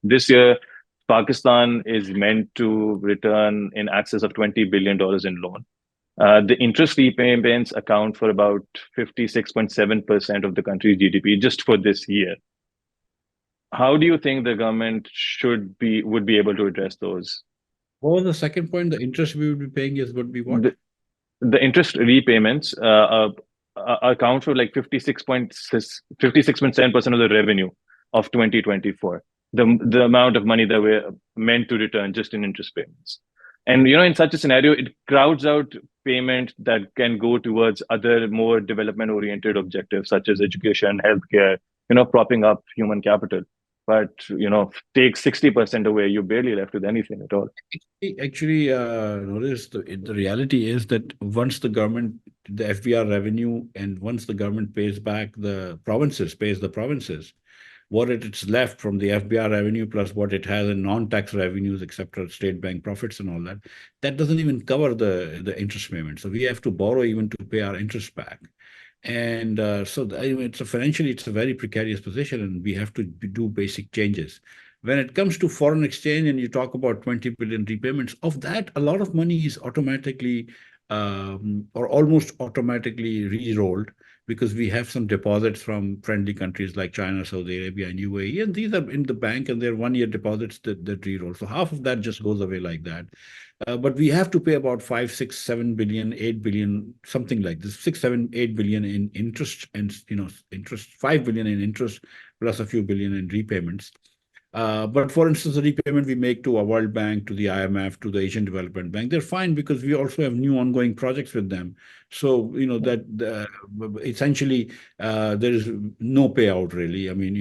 This year, Pakistan is meant to return in excess of $20 billion in loan. The interest repayments account for about 56.7% of the country's GDP just for this year. How do you think the government would be able to address those? What was the second point? The interest we would be paying would be what? The interest repayments account for like 56.7% of the revenue of 2024. The amount of money that we're meant to return just in interest payments. And in such a scenario, it crowds out payment that can go towards other more development-oriented objectives such as education, healthcare, propping up human capital. But take 60% away, you're barely left with anything at all. Actually, notice the reality is that once the government, the FBR revenue, and once the government pays back the provinces, what it's left from the FBR revenue plus what it has in non-tax revenues, except for state bank profits and all that, that doesn't even cover the interest payment. So we have to borrow even to pay our interest back. And financially, it's a very precarious position, and we have to do basic changes. When it comes to foreign exchange, and you talk about 20 billion repayments, of that, a lot of money is automatically or almost automatically re-rolled, because we have some deposits from friendly countries like China, Saudi Arabia, and UAE, and these are in the bank, and they're one-year deposits that re-roll. So half of that just goes away like that. But we have to pay about 5, 6, 7 billion, 8 billion, something like this, 6, 7, 8 billion in interest, and 5 billion in interest, plus a few billion in repayments. But for instance, the repayment we make to a World Bank, to the IMF, to the Asian Development Bank, they're fine because we also have new ongoing projects with them. So, that essentially there is no payout really. I mean,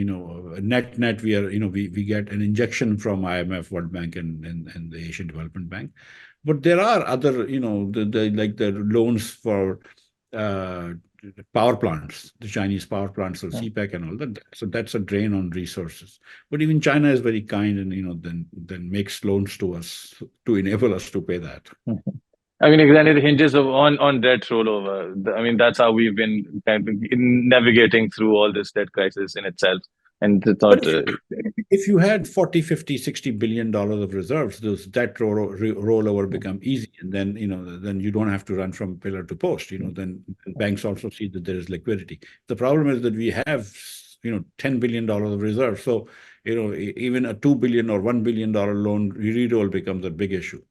net, we are, we get an injection from IMF, World Bank, and the Asian Development Bank. But there are other, like the loans for power plants, the Chinese power plants, so CPEC and all that. So that's a drain on resources. But even China is very kind, and then makes loans to us to enable us to pay that. I mean, exactly, the hinges on debt rollover. I mean, that's how we've been kind of navigating through all this debt crisis in itself. And it's not. If you had 40, 50, 60 billion dollars of reserves, those debt rollover become easy, and then then you don't have to run from pillar to post. Then banks also see that there is liquidity. The problem is that we have $10 billion of reserves, so even a $2 billion or $1 billion loan re-roll becomes a big issue.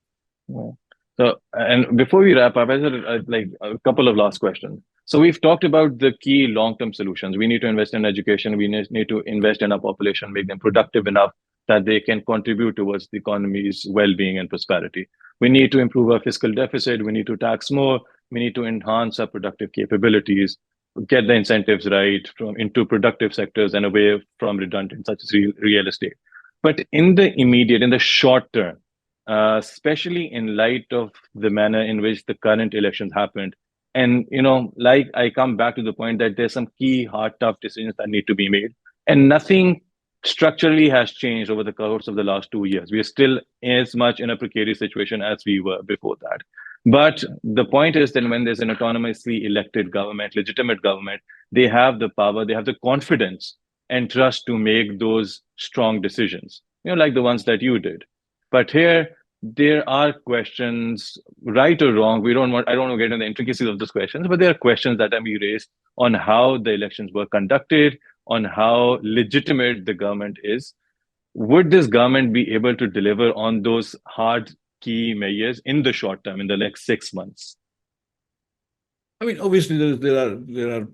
Yeah. So, and before we wrap up, I had like a couple of last questions. So we've talked about the key long-term solutions. We need to invest in education. We need to invest in our population, make them productive enough that they can contribute towards the economy's well-being and prosperity. We need to improve our fiscal deficit. We need to tax more. We need to enhance our productive capabilities, get the incentives right into productive sectors and away from redundant, such as real estate. But in the short term, especially in light of the manner in which the current elections happened, and like I come back to the point that there's some key hard, tough decisions that need to be made, and nothing structurally has changed over the course of the last 2 years. We are still as much in a precarious situation as we were before that. But the point is that when there's an autonomously elected government, legitimate government, they have the power, they have the confidence and trust to make those strong decisions, like the ones that you did. But here, there are questions, right or wrong. I don't want to get into the intricacies of those questions, but there are questions that are being raised on how the elections were conducted, on how legitimate the government is. Would this government be able to deliver on those hard key measures in the short term, in the next 6 months? I mean, obviously, there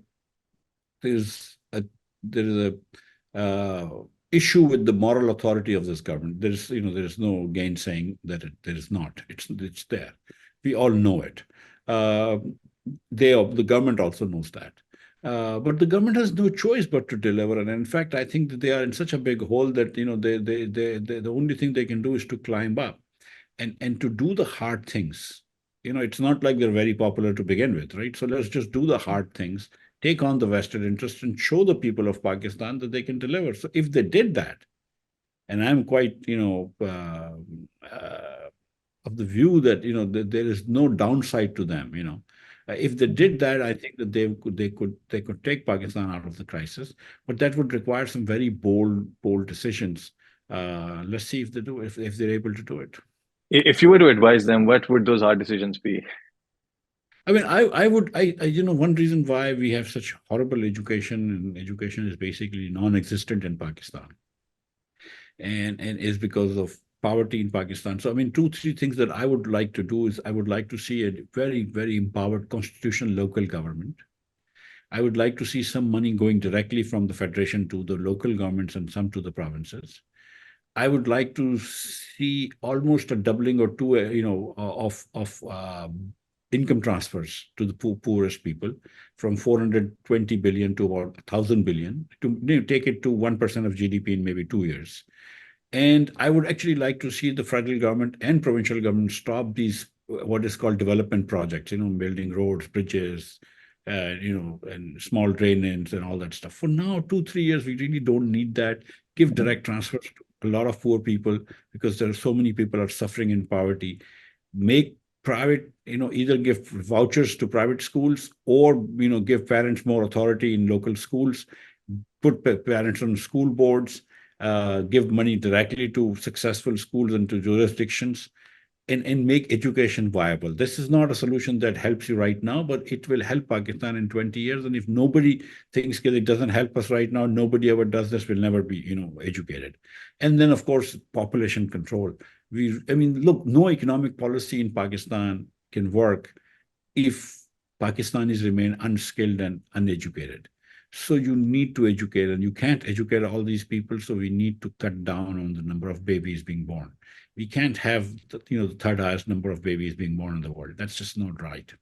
is a issue with the moral authority of this government. There is no gainsaying that there is not. It's there. We all know it. The government also knows that. But the government has no choice but to deliver. And in fact, I think that they are in such a big hole that the only thing they can do is to climb up and to do the hard things. It's not like they're very popular to begin with, right? So let's just do the hard things, take on the vested interest, and show the people of Pakistan that they can deliver. So if they did that, and I'm quite, of the view that, that there is no downside to them, if they did that, I think that they could take Pakistan out of the crisis, but that would require some very bold decisions Let's see if they do, if they're able to do it. If you were to advise them, what would those hard decisions be? I mean, one reason why we have such horrible education, and education is basically non-existent in Pakistan, and is because of poverty in Pakistan. So, I mean, two, three things that I would like to do is I would like to see a very, very empowered constitutional local government. I would like to see some money going directly from the federation to the local governments and some to the provinces. I would like to see almost a doubling or two, of income transfers to the poorest people, from 420 billion to about 1,000 billion, to take it to 1% of GDP in maybe 2 years. And I would actually like to see the federal government and provincial government stop these what is called development projects, building roads, bridges, and small drainage and all that stuff. For now, 2, 3 years, we really don't need that. Give direct transfers to a lot of poor people, because there are so many people are suffering in poverty. Make private, either give vouchers to private schools, or, give parents more authority in local schools, put parents on school boards, give money directly to successful schools and to jurisdictions, and make education viable. This is not a solution that helps you right now, but it will help Pakistan in 20 years. And if nobody thinks that it doesn't help us right now, nobody ever does this, will never be, educated. And then, of course, population control. Look, no economic policy in Pakistan can work if Pakistanis remain unskilled and uneducated. So you need to educate, and you can't educate all these people. So we need to cut down on the number of babies being born. We can't have the third highest number of babies being born in the world. That's just not right.